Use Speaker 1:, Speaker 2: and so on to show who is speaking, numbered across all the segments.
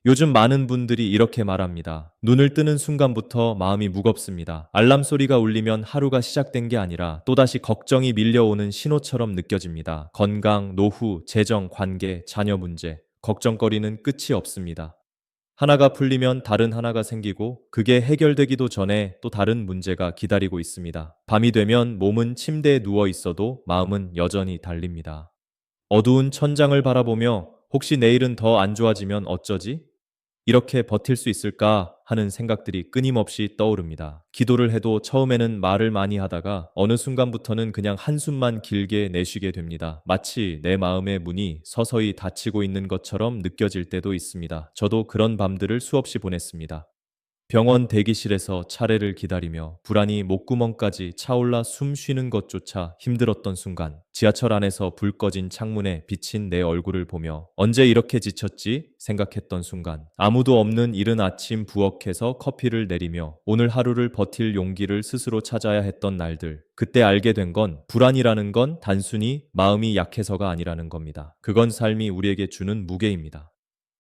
Speaker 1: 요즘 많은 분들이 이렇게 말합니다. 눈을 뜨는 순간부터 마음이 무겁습니다. 알람 소리가 울리면 하루가 시작된 게 아니라 또다시 걱정이 밀려오는 신호처럼 느껴집니다. 건강, 노후, 재정, 관계, 자녀 문제. 걱정거리는 끝이 없습니다. 하나가 풀리면 다른 하나가 생기고 그게 해결되기도 전에 또 다른 문제가 기다리고 있습니다. 밤이 되면 몸은 침대에 누워 있어도 마음은 여전히 달립니다. 어두운 천장을 바라보며 혹시 내일은 더 안 좋아지면 어쩌지? 이렇게 버틸 수 있을까 하는 생각들이 끊임없이 떠오릅니다. 기도를 해도 처음에는 말을 많이 하다가 어느 순간부터는 그냥 한숨만 길게 내쉬게 됩니다. 마치 내 마음의 문이 서서히 닫히고 있는 것처럼 느껴질 때도 있습니다. 저도 그런 밤들을 수없이 보냈습니다. 병원 대기실에서 차례를 기다리며 불안이 목구멍까지 차올라 숨 쉬는 것조차 힘들었던 순간, 지하철 안에서 불 꺼진 창문에 비친 내 얼굴을 보며 언제 이렇게 지쳤지 생각했던 순간, 아무도 없는 이른 아침 부엌에서 커피를 내리며 오늘 하루를 버틸 용기를 스스로 찾아야 했던 날들, 그때 알게 된 건 불안이라는 건 단순히 마음이 약해서가 아니라는 겁니다. 그건 삶이 우리에게 주는 무게입니다.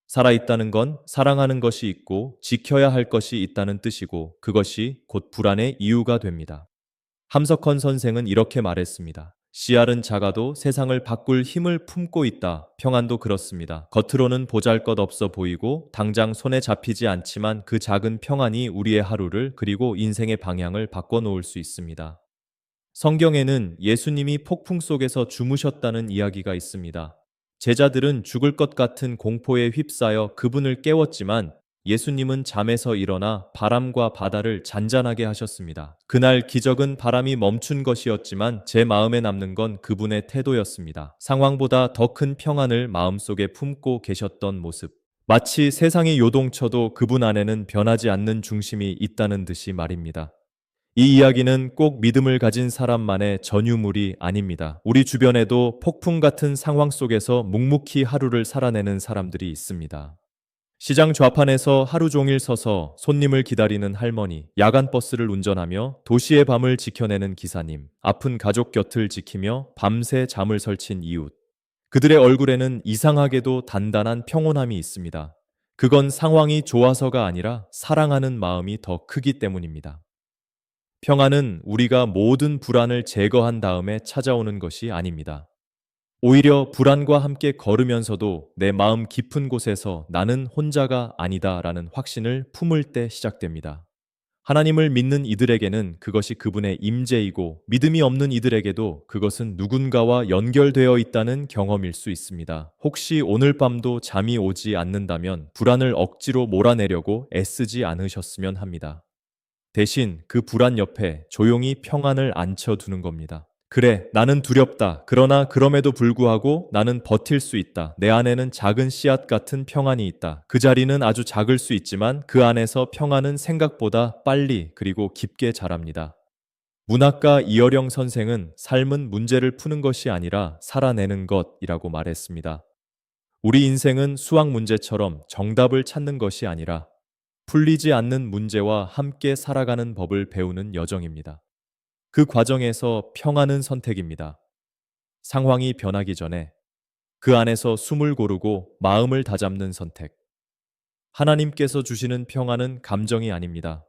Speaker 1: 살아있다는 건 사랑하는 것이 있고 지켜야 할 것이 있다는 뜻이고 그것이 곧 불안의 이유가 됩니다. 함석헌 선생은 이렇게 말했습니다. 씨알은 작아도 세상을 바꿀 힘을 품고 있다. 평안도 그렇습니다. 겉으로는 보잘것없어 보이고 당장 손에 잡히지 않지만 그 작은 평안이 우리의 하루를 그리고 인생의 방향을 바꿔놓을 수 있습니다. 성경에는 예수님이 폭풍 속에서 주무셨다는 이야기가 있습니다. 제자들은 죽을 것 같은 공포에 휩싸여 그분을 깨웠지만 예수님은 잠에서 일어나 바람과 바다를 잔잔하게 하셨습니다. 그날 기적은 바람이 멈춘 것이었지만 제 마음에 남는 건 그분의 태도였습니다. 상황보다 더 큰 평안을 마음속에 품고 계셨던 모습. 마치 세상이 요동쳐도 그분 안에는 변하지 않는 중심이 있다는 듯이 말입니다. 이 이야기는 꼭 믿음을 가진 사람만의 전유물이 아닙니다. 우리 주변에도 폭풍 같은 상황 속에서 묵묵히 하루를 살아내는 사람들이 있습니다. 시장 좌판에서 하루 종일 서서 손님을 기다리는 할머니, 야간 버스를 운전하며 도시의 밤을 지켜내는 기사님, 아픈 가족 곁을 지키며 밤새 잠을 설친 이웃. 그들의 얼굴에는 이상하게도 단단한 평온함이 있습니다. 그건 상황이 좋아서가 아니라 사랑하는 마음이 더 크기 때문입니다. 평안은 우리가 모든 불안을 제거한 다음에 찾아오는 것이 아닙니다. 오히려 불안과 함께 걸으면서도 내 마음 깊은 곳에서 나는 혼자가 아니다라는 확신을 품을 때 시작됩니다. 하나님을 믿는 이들에게는 그것이 그분의 임재이고 믿음이 없는 이들에게도 그것은 누군가와 연결되어 있다는 경험일 수 있습니다. 혹시 오늘 밤도 잠이 오지 않는다면 불안을 억지로 몰아내려고 애쓰지 않으셨으면 합니다. 대신 그 불안 옆에 조용히 평안을 안혀두는 겁니다. 그래, 나는 두렵다. 그러나 그럼에도 불구하고 나는 버틸 수 있다. 내 안에는 작은 씨앗 같은 평안이 있다. 그 자리는 아주 작을 수 있지만 그 안에서 평안은 생각보다 빨리 그리고 깊게 자랍니다. 문학가 이어령 선생은 삶은 문제를 푸는 것이 아니라 살아내는 것이라고 말했습니다. 우리 인생은 수학 문제처럼 정답을 찾는 것이 아니라 풀리지 않는 문제와 함께 살아가는 법을 배우는 여정입니다. 그 과정에서 평안은 선택입니다. 상황이 변하기 전에 그 안에서 숨을 고르고 마음을 다잡는 선택. 하나님께서 주시는 평안은 감정이 아닙니다.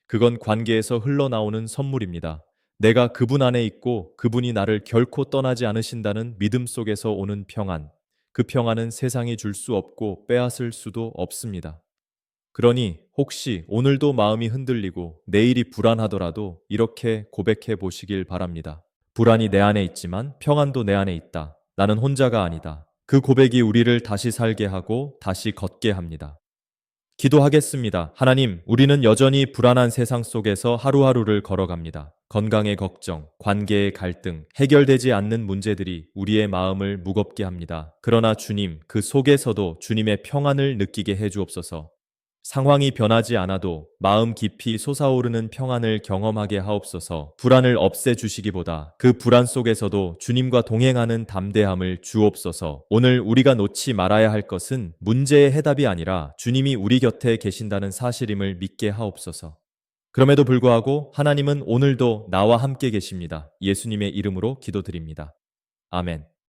Speaker 1: 그건 관계에서 흘러나오는 선물입니다. 내가 그분 안에 있고 그분이 나를 결코 떠나지 않으신다는 믿음 속에서 오는 평안. 그 평안은 세상이 줄 수 없고 빼앗을 수도 없습니다. 그러니 혹시 오늘도 마음이 흔들리고 내일이 불안하더라도 이렇게 고백해 보시길 바랍니다. 불안이 내 안에 있지만 평안도 내 안에 있다. 나는 혼자가 아니다. 그 고백이 우리를 다시 살게 하고 다시 걷게 합니다. 기도하겠습니다. 하나님, 우리는 여전히 불안한 세상 속에서 하루하루를 걸어갑니다. 건강의 걱정, 관계의 갈등, 해결되지 않는 문제들이 우리의 마음을 무겁게 합니다. 그러나 주님, 그 속에서도 주님의 평안을 느끼게 해주옵소서. 상황이 변하지 않아도 마음 깊이 솟아오르는 평안을 경험하게 하옵소서. 불안을 없애주시기보다 그 불안 속에서도 주님과 동행하는 담대함을 주옵소서. 오늘 우리가 놓지 말아야 할 것은 문제의 해답이 아니라 주님이 우리 곁에 계신다는 사실임을 믿게 하옵소서. 그럼에도 불구하고 하나님은 오늘도 나와 함께 계십니다. 예수님의 이름으로 기도드립니다. 아멘.